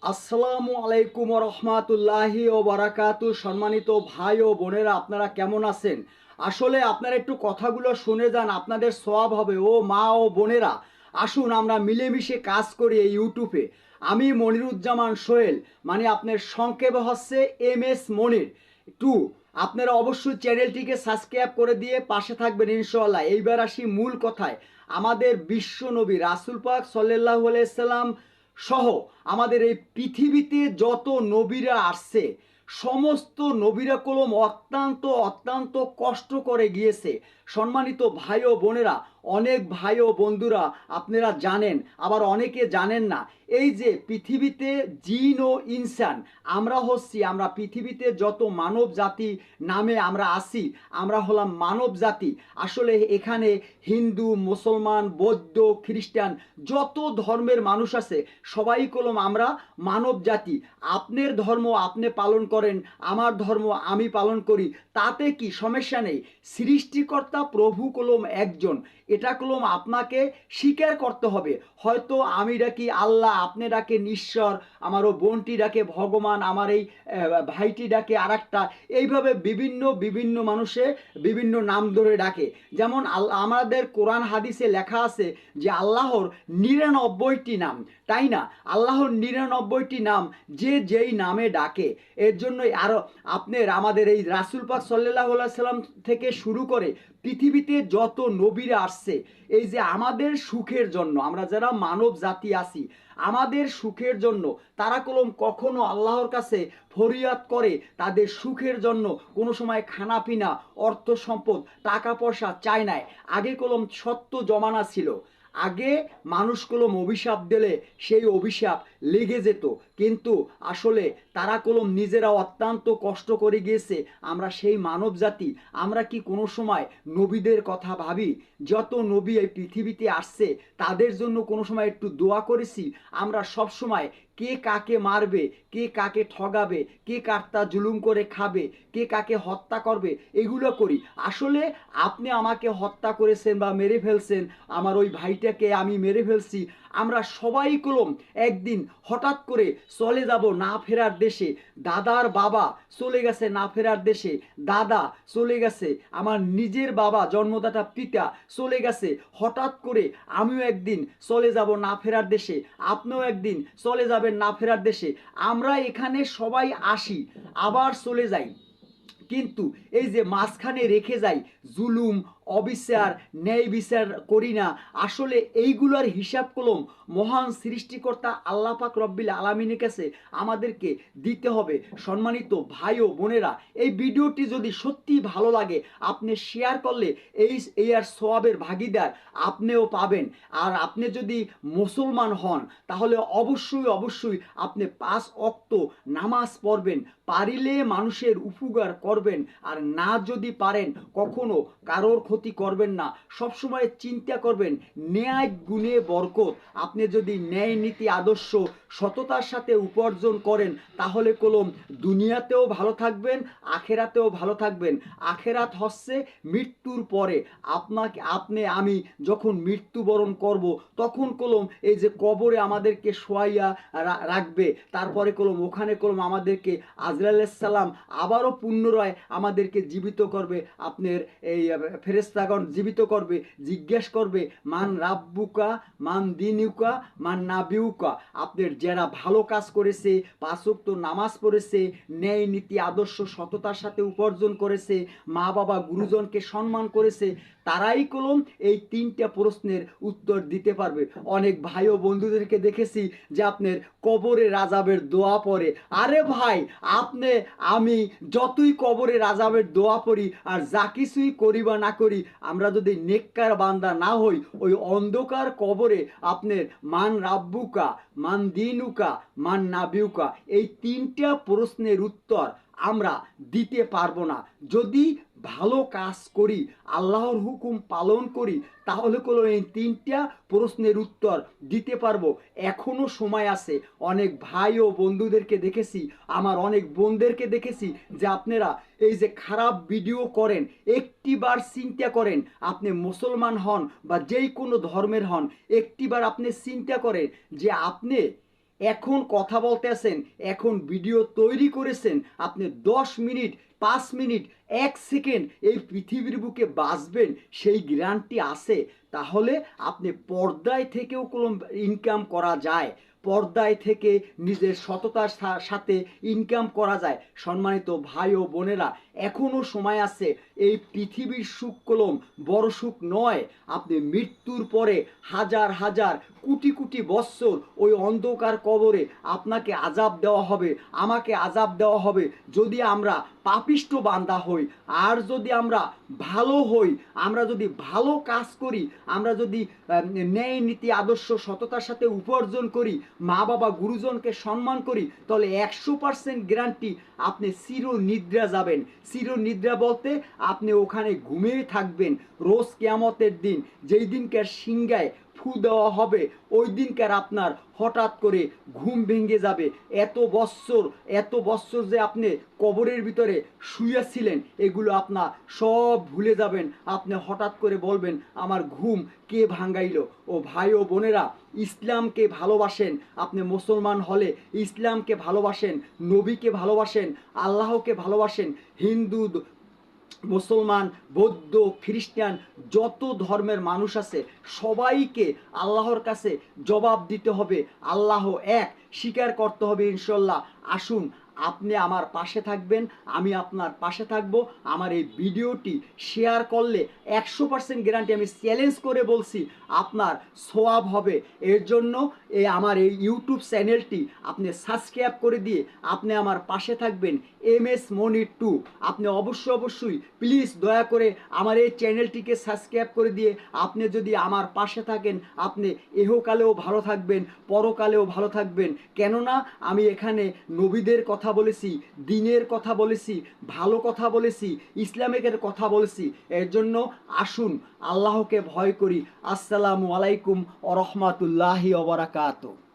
আসসালামু আলাইকুম রহমাতুল্লাহি ও বারাকাতু। সম্মানিত ভাই ও বোনেরা, আপনারা কেমন আছেন? আসলে আপনারা একটু কথাগুলো শুনে যান, আপনাদের সওয়াব হবে। ও মা ও বোনেরা, আসুন আমরা মিলেমিশে কাজ করি এই ইউটিউবে। আমি মনিরুজ্জামান সোহেল, মানে আপনার সংক্ষেপে হচ্ছে MS মনির টু। আপনারা অবশ্যই চ্যানেলটিকে সাবস্ক্রাইব করে দিয়ে পাশে থাকবেন ইনশাআল্লাহ। এইবার আসি মূল কথায়। আমাদের বিশ্ব নবী রাসূল পাক সাল্লাল্লাহু আলাইহি সাল্লাম সহ আমাদের এই পৃথিবীতে যত নবীরা আসছে, সমস্ত নবীরা কলম অত্যন্ত অত্যন্ত কষ্ট করে গিয়েছে। সম্মানিত ভাই ও বোনেরা, অনেক ভাই ও বন্ধুরা আপনারা জানেন, আবার অনেকে জানেন না। এই যে পৃথিবীতে জিন ও ইনসান, আমরা পৃথিবীতে যত মানব জাতি নামে আমরা আসি, আমরা হলাম মানব জাতি। আসলে এখানে হিন্দু, মুসলমান, বৌদ্ধ, খ্রিস্টান, যত ধর্মের মানুষ আছে সবাই কলম আমরা মানব জাতি। আপনার ধর্ম আপনি পালন করেন, আমার ধর্ম আমি পালন করি, তাতে কি সমস্যা নেই। সৃষ্টিকর্তা প্রভু কলম একজন, এটা কলম আপনাকে স্বীকার করতে হবে। হয়তো আমি ডাকি আল্লাহ, আপনি ডাকেন ঈশ্বর, আমারও বোনটি ডাকে ভগবান, আমার এই ভাইটি ডাকে আর একটা। এইভাবে বিভিন্ন বিভিন্ন মানুষে বিভিন্ন নাম ধরে ডাকে। যেমন আমাদের কোরআন হাদিসে লেখা আছে যে আল্লাহর 99টি নাম, তাই না? আল্লাহর 99টি নাম, যে যেই নামে ডাকে। এর জন্যই আরও আপনার আমাদের এই রাসূল পাক সাল্লাল্লাহু আলাইহি সাল্লাম থেকে শুরু করে পৃথিবীতে যত নবীরা আসছে, এই যে আমাদের সুখের জন্য, আমরা যারা মানব জাতি আছি, আমাদের সুখের জন্য তারা কলম কখনো আল্লাহর কাছে ফরিয়াদ করে তাদের সুখের জন্য কোনো সময় খানা পিনা, অর্থ সম্পদ, টাকা পয়সা চায় নাই। আগে কলম সত্য জমানা ছিল। আগে মানুষ কলম অভিশাপ দিলে সেই অভিশাপ লেগে যেত, কিন্তু আসলে তারা কলম নিজেরা অত্যন্ত কষ্ট করে গিয়েছে। আমরা সেই মানব জাতি, আমরা কি কোনো সময় নবীদের কথা ভাবি? যত নবী এই পৃথিবীতে আসছে তাদের জন্য কোনো সময় একটু দোয়া করেছি? আমরা সব সময় কে কাকে মারবে, কে কাকে ঠগাবে, কে কারটা জুলুম করে খাবে, কে কাকে হত্যা করবে, এগুলো করি। আসলে আপনি আমাকে হত্যা করেছেন বা মেরে ফেলছেন, আমার ওই ভাইটাকে আমি মেরে ফেলছি, আমরা সবাই কলম একদিন হঠাৎ করে চলে যাব না ফেরার দেশে। দাদার বাবা চলে গেছে না ফেরার দেশে, দাদা চলে গেছে, আমার নিজের বাবা জন্মদাতা পিতা চলে গেছে। হঠাৎ করে আমিও একদিন চলে যাব না ফেরার দেশে, আপনিও একদিন চলে যাবেন না ফেরার দেশে। আমরা এখানে সবাই আসি, আবার চলে যাই, কিন্তু এই যে মাঝখানে রেখে যাই জুলুম, অবিচার, ন্যায় বিচার করি না। আসলে এইগুলোর হিসাব কলম মহান সৃষ্টিকর্তা আল্লাহ পাক রব্বিল আলামিনের কাছে আমাদেরকে দিতে হবে। সম্মানিত ভাই ও বোনেরা, এই ভিডিওটি যদি সত্যি ভালো লাগে, আপনি শেয়ার করলে এই আর সওয়াবের ভাগিদার আপনিও পাবেন। আর আপনি যদি মুসলমান হন, তাহলে অবশ্যই অবশ্যই আপনি 5 ওয়াক্ত নামাজ পড়বেন, পারিলে মানুষের উপকার করবেন, আর না যদি পারেন কখনো কারোর ক্ষতি করবেন না। সবসময় চিন্তা করবেন ন্যায় গুণে বরকত। আপনি যদি ন্যায় নীতি আদর্শ সততার সাথে উপার্জন করেন, তাহলে কলম দুনিয়াতেও ভালো থাকবেন, আখেরাতেও ভালো থাকবেন। আখেরাত হচ্ছে মৃত্যুর পরে। আমি যখন মৃত্যুবরণ করব, তখন কলম এই যে কবরে আমাদেরকে শোয়াইয়া রাখবে, তারপরে কলম ওখানে কলম আমাদেরকে আজরাইল সালাম আবারও পুনরায় আমাদেরকে জীবিত করবে। আপনার এই ফেরেশতাগণ জীবিত করবে, জিজ্ঞেস করবে মান রাব্বুকা, মান দিনুকা, মান নাবিউকা। আপনার যারা ভালো কাজ করেছে, 5 ওয়াক্ত নামাজ পড়েছে, ন্যায় নীতি আদর্শ সততার সাথে উপার্জন করেছে, মা বাবা গুরুজনকে সম্মান করেছে, তারাই কলম এই 3টা প্রশ্নের উত্তর দিতে পারবে। অনেক ভাই ও বন্ধুদেরকে দেখেছি যে আপনার কবরে রাজাবের দোয়া পড়ে। আরে ভাই, আপনি আমি যতই কবরে রাজাবের দোয়া পড়ি আর যা কিছুই করি বা না করি, আমরা যদি নেককার বান্দা না হই, ওই অন্ধকার কবরে আপনার মান রাব্বুকা, মান দিনুকা, মান নাবিউকা, এই 3টা প্রশ্নের উত্তর আমরা দিতে পারবো না। যদি ভালো কাজ করি, আল্লাহর হুকুম পালন করি, তাহলে কোনো এই 3টা প্রশ্নের উত্তর দিতে পারবো। এখনো সময় আছে। অনেক ভাই ও বন্ধুদেরকে দেখেছি, আমার অনেক বোনদেরকে দেখেছি যে আপনারা এই যে খারাপ ভিডিও করেন, একটিবার চিন্তা করেন, আপনি মুসলমান হন বা যেই কোনো ধর্মের হন, একটিবার আপনি চিন্তা করেন যে আপনি এখন কথা বলতেছেন, এখন ভিডিও তৈরি করেছেন, আপনি 10 মিনিট, 5 মিনিট, 1 সেকেন্ড এই পৃথিবীর বুকে বাঁচবেন সেই গ্যারান্টি আছে। তাহলে আপনি পর্দায় থেকেও কোনো ইনকাম করা যায়, পর্দায় থেকে নিজের সততার সাথে ইনকাম করা যায়। সম্মানিত ভাই ও বোনেরা, এখনও সময় আছে। এই পৃথিবীর সুখ কলম বড় সুখ নয়। আপনি মৃত্যুর পরে হাজার হাজার কোটি কোটি বৎসর ওই অন্ধকার কবরে আপনাকে আযাব দেওয়া হবে, আমাকে আযাব দেওয়া হবে যদি আমরা পাপিষ্ট বান্দা হই। আর যদি আমরা ভালো হই, আমরা যদি ভালো কাজ করি, আমরা যদি ন্যায় নীতি আদর্শ সততার সাথে উপার্জন করি, মা বাবা গুরুজনকে সম্মান করি, তাহলে 100% গ্যারান্টি আপনি চিরনিদ্রা যাবেন। চিরনিদ্রা বলতে আপনি ওখানে ঘুমিয়ে থাকবেন রোজ কিয়ামতের দিন, যেই দিনকার সিংহায় ফু দেওয়া হবে, ওই দিনকার আপনার হঠাৎ করে ঘুম ভেঙে যাবে। এত বৎসর যে আপনি কবরের ভিতরে শুয়েছিলেন, এগুলো আপনার সব ভুলে যাবেন। আপনি হঠাৎ করে বলবেন আমার ঘুম কে ভাঙাইলো। ও ভাই ও বোনেরা, ইসলামকে ভালোবাসেন। আপনি মুসলমান হলে ইসলামকে ভালোবাসেন, নবীকে ভালোবাসেন, আল্লাহকে ভালোবাসেন। হিন্দু, মুসলমান, বৌদ্ধ, খ্রিস্টান, যত ধর্মের মানুষ আছে সবাইকে আল্লাহর কাছে জবাব দিতে হবে। আল্লাহ এক, স্বীকার করতে হবে ইনশাল্লাহ। আসুন, আপনি আমার পাশে থাকবেন, আমি আপনার পাশে থাকব। আমার এই ভিডিওটি শেয়ার করলে 100% গ্যারান্টি, আমি চ্যালেঞ্জ করে বলছি, আপনার সওয়াব হবে। এর জন্য আমার এই ইউটিউব চ্যানেলটি আপনি সাবস্ক্রাইব করে দিয়ে আপনি আমার পাশে থাকবেন। MS মনি 2, আপনি অবশ্যই প্লিজ দয়া করে আমার এই চ্যানেলটিকে সাবস্ক্রাইব করে দিয়ে আপনি যদি আমার পাশে থাকেন, আপনি ইহকালেও ভালো থাকবেন, পরকালেও ভালো থাকবেন। কেননা আমি এখানে নবীদের কথা বলেছি, দ্বীনের কথা বলেছি, ভালো কথা বলেছি, ইসলামের কথা বলেছি। এর জন্য আসুন আল্লাহকে ভয় করি। আসসালামু আলাইকুম ওয়া রাহমাতুল্লাহি ওয়া বারাকাতুহু।